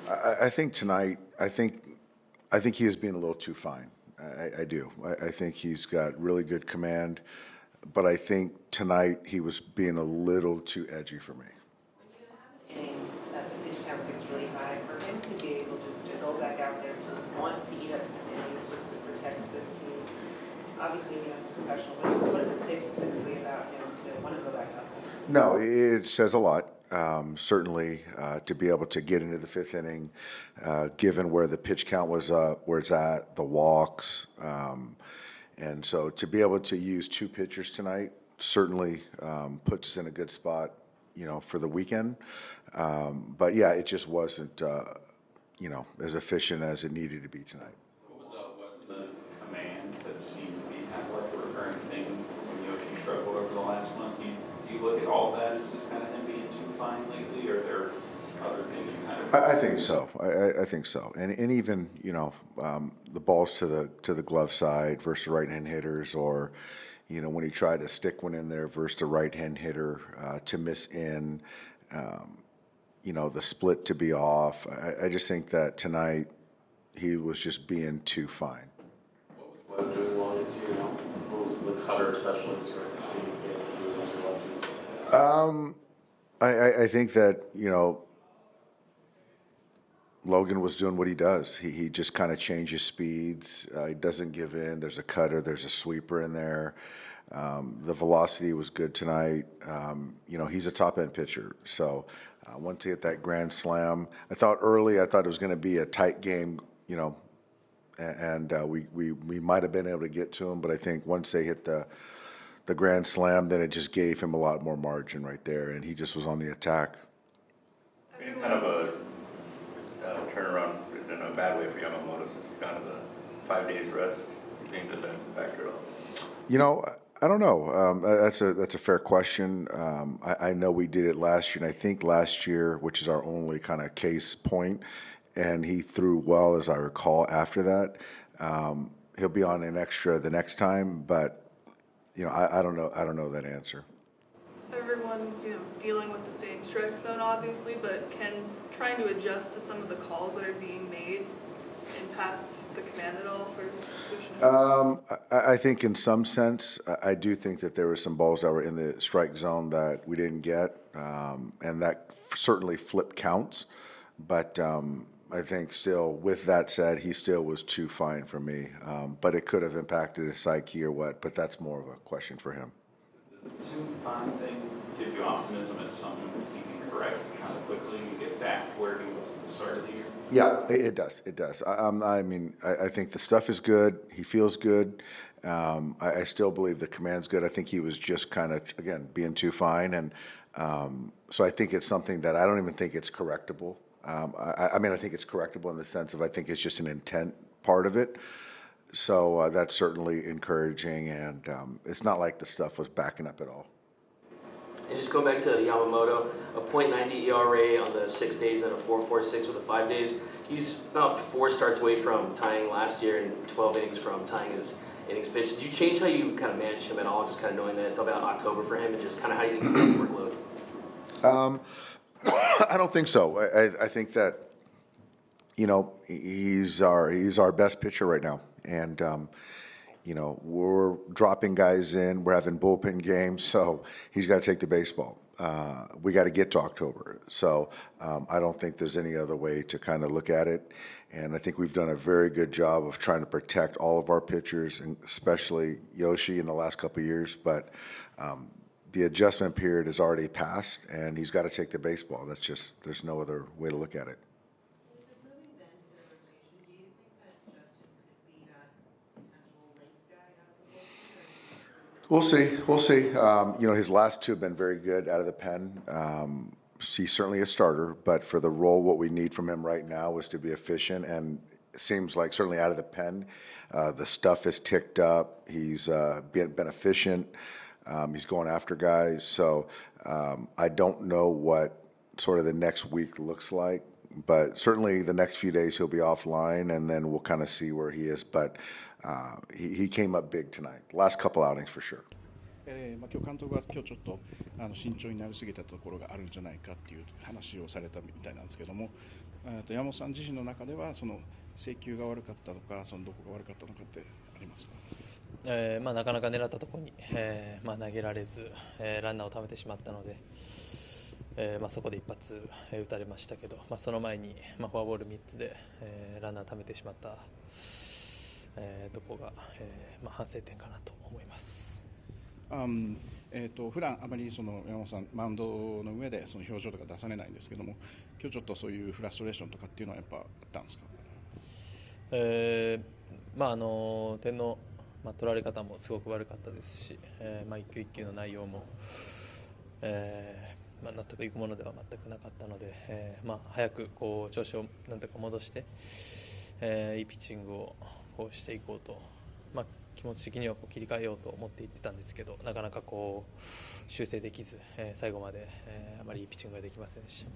I think tonight, I think he is being a little too fine. I do. I think he's got really good command, but I think tonight he was being a little too edgy for me. When you have an inning that the pitch count gets really high, for him to be able just to go back out there to want to eat up some innings just to protect this team, obviously he's professional, but just what does it say specifically about him to want to go back out there? No, it says a lot. Certainly, to be able to get into the fifth inning, given where the pitch count was where it's at, the walks, and so to be able to use two pitchers tonight certainly puts us in a good spot, for the weekend. But yeah, it just wasn't, as efficient as it needed to be tonight. What was up with the command that seemed to be kind of like a recurring thing when Yoshi struggled over the last month? Do you look at all that as just kind of him being too fine lately, or are there other things you kind of? I think so. I think so. And even the balls to the glove side versus right-hand hitters, or when he tried to stick one in there versus the right-hand hitter to miss in, the split to be off. I just think that tonight he was just being too fine. What was doing wrong this year? What was the cutter specialist or I think that, Logan was doing what he does. He just kind of changes speeds. He doesn't give in. There's a cutter. There's a sweeper in there. The velocity was good tonight. He's a top-end pitcher. So once he hit that grand slam, I thought it was going to be a tight game, and we might have been able to get to him. But I think once they hit the grand slam, then it just gave him a lot more margin right there, and he just was on the attack. Kind of a turnaround in a bad way for Yamamoto since it's kind of the 5 days rest. You think that's a factor at all? I don't know. That's a fair question. I know we did it last year, and I think last year, which is our only kind of case point, and he threw well, as I recall, after that. He'll be on an extra the next time, but I don't know. I don't know that answer. Everyone's dealing with the same strike zone, obviously, but can trying to adjust to some of the calls that are being made impact the command at all for Yoshinobu? I think in some sense, I do think that there were some balls that were in the strike zone that we didn't get, and that certainly flipped counts. But I think still, with that said, he still was too fine for me. But it could have impacted his psyche or what, but that's more of a question for him. Does the too fine thing give you optimism at something that he can correct kind of quickly and get back to where he was at the start of the year? Yeah, it does. It does. I think the stuff is good. He feels good. I still believe the command's good. I think he was just kind of, again, being too fine. And so I think it's something that I don't even think it's correctable. I think it's correctable in the sense of I think it's just an intent part of it. So that's certainly encouraging. And it's not like the stuff was backing up at all. And just going back to Yamamoto, a .90 ERA on the 6 days and a 4.46 with the 5 days. He's about 4 starts away from tying last year and 12 innings from tying his innings pitched. Did you change how you kind of manage him at all, just kind of knowing that it's about October for him and just kind of how you think he's workload? I don't think so. I think that, he's our best pitcher right now. And, we're dropping guys in. We're having bullpen games, so he's got to take the baseball. We got to get to October. So I don't think there's any other way to kind of look at it. And I think we've done a very good job of trying to protect all of our pitchers, and especially Yoshi in the last couple of years. But the adjustment period has already passed, and he's got to take the baseball. There's no other way to look at it. We'll see. We'll see. His last two have been very good out of the pen. He's certainly a starter, but for the role, what we need from him right now is to be efficient. And it seems like certainly out of the pen, the stuff is ticked up. He's been efficient. He's going after guys. So I don't know what sort of the next week looks like, but certainly the next few days he'll be offline, and then we'll kind of see where he is. But he came up big tonight. Last couple outings for sure. 今日監督は今日ちょっと慎重になりすぎたところがあるんじゃないかっていう話をされたみたいなんですけども、山本さん自身の中ではその制球が悪かったのか、そのどこが悪かったのかってありますか？なかなか狙ったところに、投げられず、ランナーを貯めてしまったので、そこで一発、打たれましたけど、その前に、フォアボール3つで、ランナーを貯めてしまった、ところが、反省点かなと思います。普段あまりその山本さんマウンドの上でその表情とか出されないんですけども、今日ちょっとそういうフラストレーションとかっていうのはやっぱあったんですか？点の、取られ方もすごく悪かったですし、一球一球の内容も、納得いくものでは全くなかったので、早くこう調子をなんとか戻して、いいピッチングをこうしていこうと、気持ち的にはこう切り替えようと思っていってたんですけど、なかなかこう修正できず、最後まで、あまりいいピッチングができませんでした。